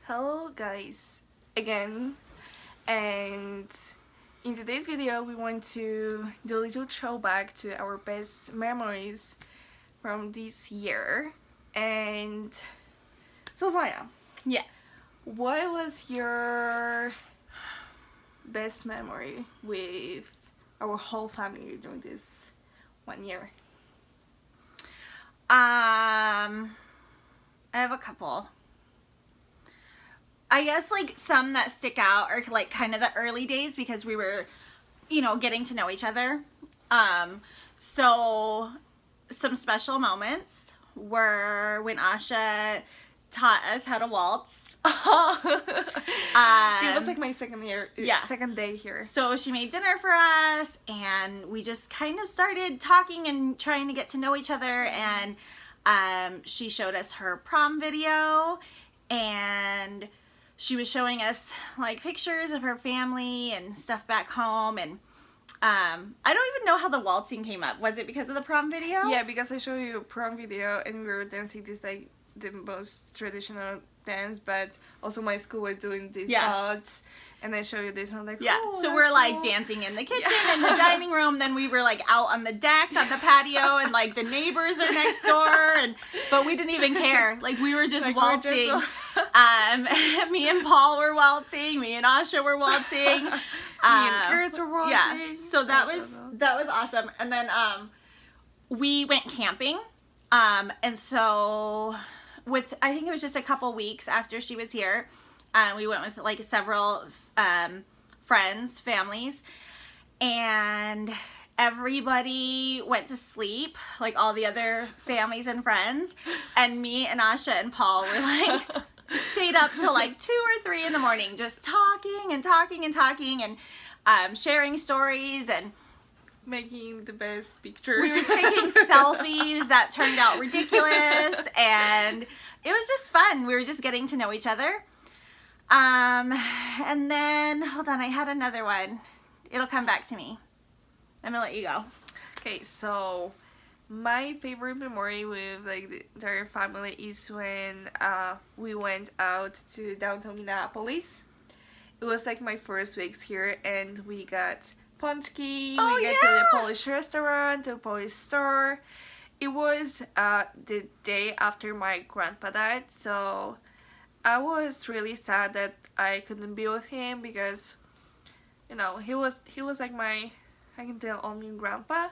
Hello guys, again, and in today's video we want to do a little throwback to our best memories from this year. And so Zaya, Yes. what was your best memory with our whole family during this 1 year? I have a couple. I guess like some that stick out are like kind of the early days because we were, getting to know each other. So some special moments were when Asha taught us how to waltz. It was like my second day here. So she made dinner for us and we just kind of started talking and trying to get to know each other, and she showed us her prom video and she was showing us like pictures of her family and stuff back home, and I don't even know how the waltzing came up. Was it because of the prom video? Yeah, because I showed you a prom video and we were dancing this like the most traditional dance, but also my school was doing these odds, and I showed you this and I'm like, oh, so we're like cool. dancing in the kitchen in the dining room, then we were like out on the deck on the patio, and like the neighbors are next door, but we didn't even care. Like we were just waltzing. Me and Paul were waltzing, me and Asha were waltzing. Me and Kurt were waltzing. Yeah. So that was awesome. And then we went camping. And so I think it was just a couple weeks after she was here, we went with like several friends, families, and everybody went to sleep, like all the other families and friends, and me and Asha and Paul were like stayed up till like 2 or 3 in the morning just talking and sharing stories and making the best pictures. We were taking selfies that turned out ridiculous, and it was just fun. We were just getting to know each other. And then, hold on, I had another one. It'll come back to me. I'm gonna let you go. Okay, so my favorite memory with like the entire family is when we went out to downtown Minneapolis. It was like my first weeks here, and we got Punchki, we get to the Polish restaurant, the Polish store. It was the day after my grandpa died, so I was really sad that I couldn't be with him because, he was like my, I can tell, only grandpa,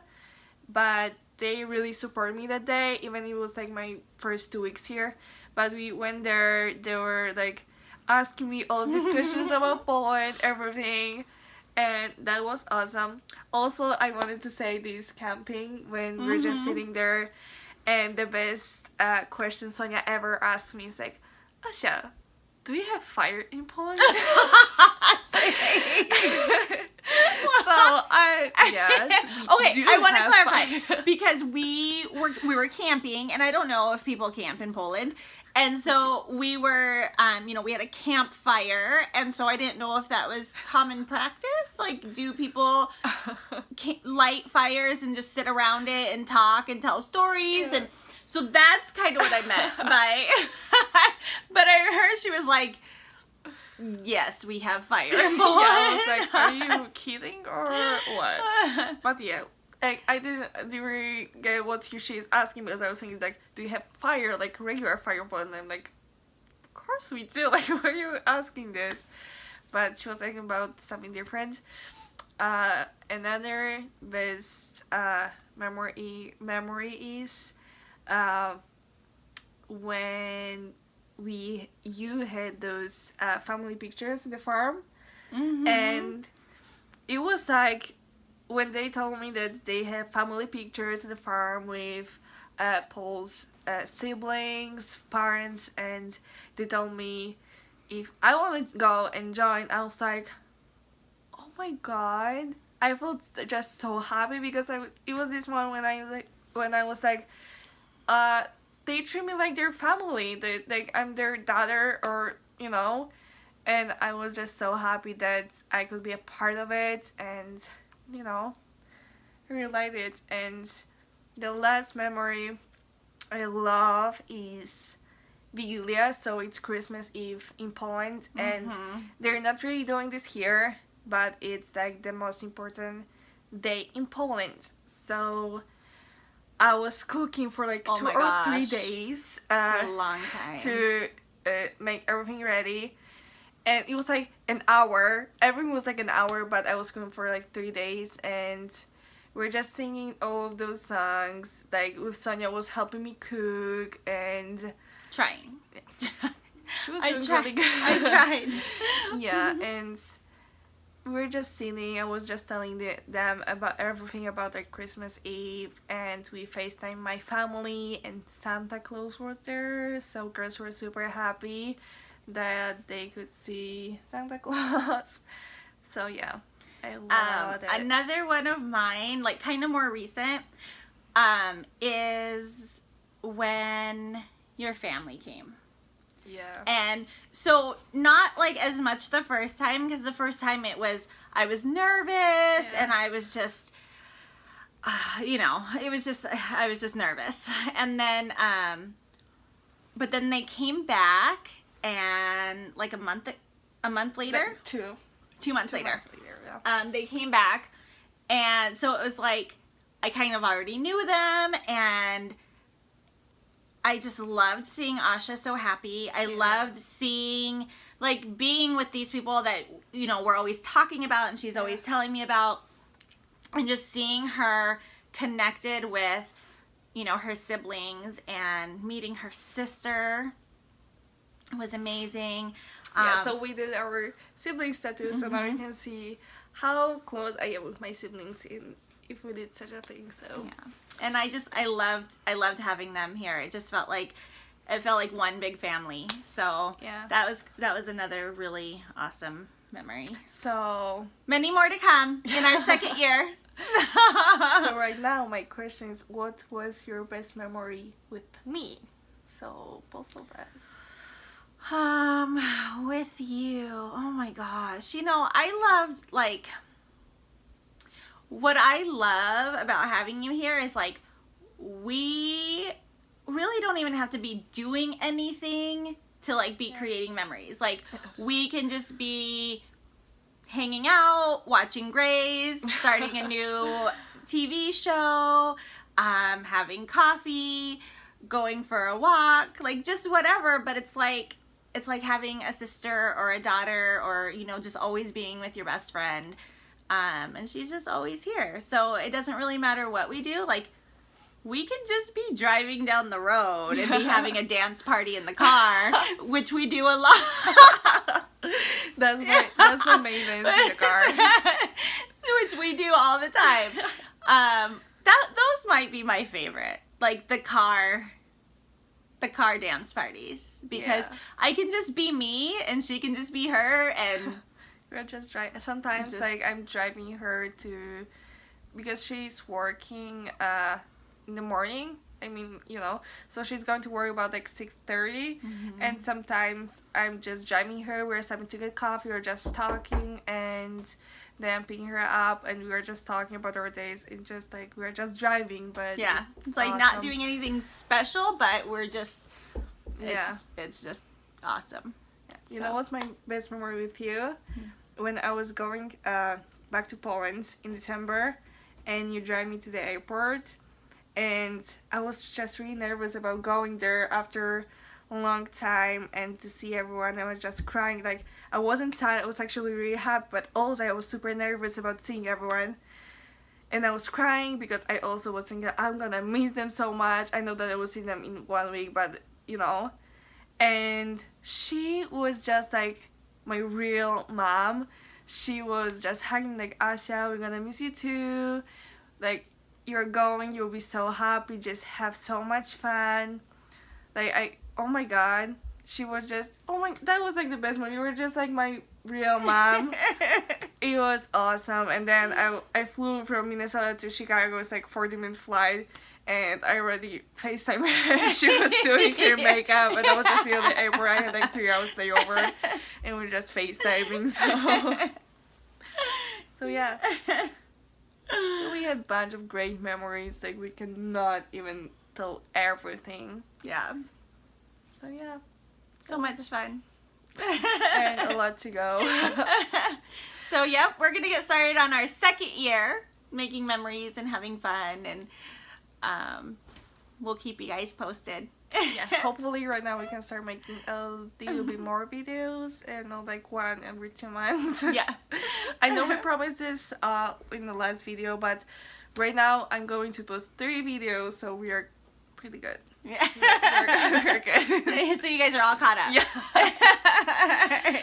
but they really supported me that day, even it was like my first 2 weeks here. But we went there, they were like asking me all of these questions about Poland, everything. And that was awesome. Also, I wanted to say this camping when we're just sitting there, and the best question Sonia ever asked me is like, Asha, do you have fire in Poland? Yes, okay, I want to clarify because we were camping, and I don't know if people camp in Poland. And so we were, we had a campfire, and so I didn't know if that was common practice. Like, do people light fires and just sit around it and talk and tell stories? Yeah. And so that's kind of what I meant by, but I heard she was like, yes, we have fire in Poland. Yeah, I was like, are you kidding or what? But yeah. Like, I didn't really get what she's asking, because I was thinking, like, do you have fire, like regular fire? And I'm like, of course we do. Like, why are you asking this? But she was talking about something different. Another best memory is when you had those family pictures in the farm, and it was like, when they told me that they have family pictures in the farm with Paul's siblings, parents, and they told me if I want to go and join, I was like, oh my god. I felt just so happy because it was this one when I was like, they treat me like their family. Like I'm their daughter, or and I was just so happy that I could be a part of it, and I really liked it. And the last memory I love is Vigilia, so it's Christmas Eve in Poland, and Mm-hmm. they're not really doing this here, but it's like the most important day in Poland. So I was cooking for like Oh 2 my or 3 gosh. days For a long time. to make everything ready. And it was like an hour. Everything was like an hour, but I was cooking for like 3 days, and we're just singing all of those songs. Like with Sonia was helping me cook, and Trying. she was I doing tried. really good. I tried. Yeah, and we're just singing. I was just telling them about everything about like Christmas Eve, and we FaceTime my family, and Santa Claus was there, so girls were super happy that they could see Santa Claus. So yeah, I love it. Another one of mine, like kind of more recent, is when your family came. Yeah. And so not like as much the first time, because the first time I was nervous and I was just, I was just nervous. And then, but then they came back, and like a month later, Like 2 months 2 later, months later, yeah. they came back, and so it was like I kind of already knew them, and I just loved seeing Asha so happy. I loved seeing, like, being with these people that, we're always talking about and she's always telling me about, and just seeing her connected with, her siblings, and meeting her sister was amazing. Yeah, so we did our siblings tattoo, so now you can see how close I am with my siblings if we did such a thing. So Yeah. And I loved having them here. It felt like one big family. So yeah. that was another really awesome memory. So Many more to come in our second year. so right now my question is, what was your best memory with me? So both of us. With you. Oh my gosh. I loved, like, what I love about having you here is, like, we really don't even have to be doing anything to, like, be creating memories. Like, we can just be hanging out, watching Grays, starting a new TV show, having coffee, going for a walk, like, just whatever. But it's like having a sister or a daughter, or, just always being with your best friend. And she's just always here. So it doesn't really matter what we do. Like, we can just be driving down the road and be having a dance party in the car, which we do a lot. That's my main dance in the car. So, which we do all the time. Those might be my favorite. Like the car dance parties, because I can just be me and she can just be her, and we're just driving. Sometimes like I'm driving her to, because she's working in the morning. I mean, so she's going to work about like 6:30, and sometimes I'm just driving her. We're stopping to get coffee or just talking, and then I'm picking her up, and we were just talking about our days, and just like we're just driving. But yeah, it's like awesome. not doing anything special, but we're just it's just awesome. Yeah. You know what's my best memory with you? When I was going back to Poland in December, and you drive me to the airport. And I was just really nervous about going there after a long time and to see everyone. I was just crying. Like, I wasn't sad, I was actually really happy, but also I was super nervous about seeing everyone. And I was crying because I also was thinking, I'm gonna miss them so much. I know that I will see them in 1 week, but And she was just like my real mom. She was just hugging like, Asha, we're gonna miss you too. Like, you're going, you'll be so happy, just have so much fun. Like, oh my god, she was just, that was like the best one. You were just like my real mom. It was awesome. And then I flew from Minnesota to Chicago. It's like 40-minute flight, and I already FaceTime her. She was doing her makeup, and I was just in the airport. I had like 3 hours layover, and we were just FaceTiming. So yeah. So we had a bunch of great memories. Like, we cannot even tell everything. Yeah. So yeah, So much fun. and a lot to go. So yep, we're gonna get started on our second year, making memories and having fun, and we'll keep you guys posted. Yeah, hopefully right now we can start making a little bit more videos and not like one every 2 months. Yeah. I know we promised this in the last video, but right now I'm going to post 3 videos, so we are pretty good. Yeah. We're good. So you guys are all caught up. Yeah.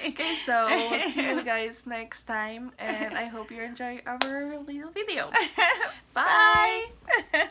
Okay, so we'll see you guys next time, and I hope you enjoy our little video. Bye. Bye.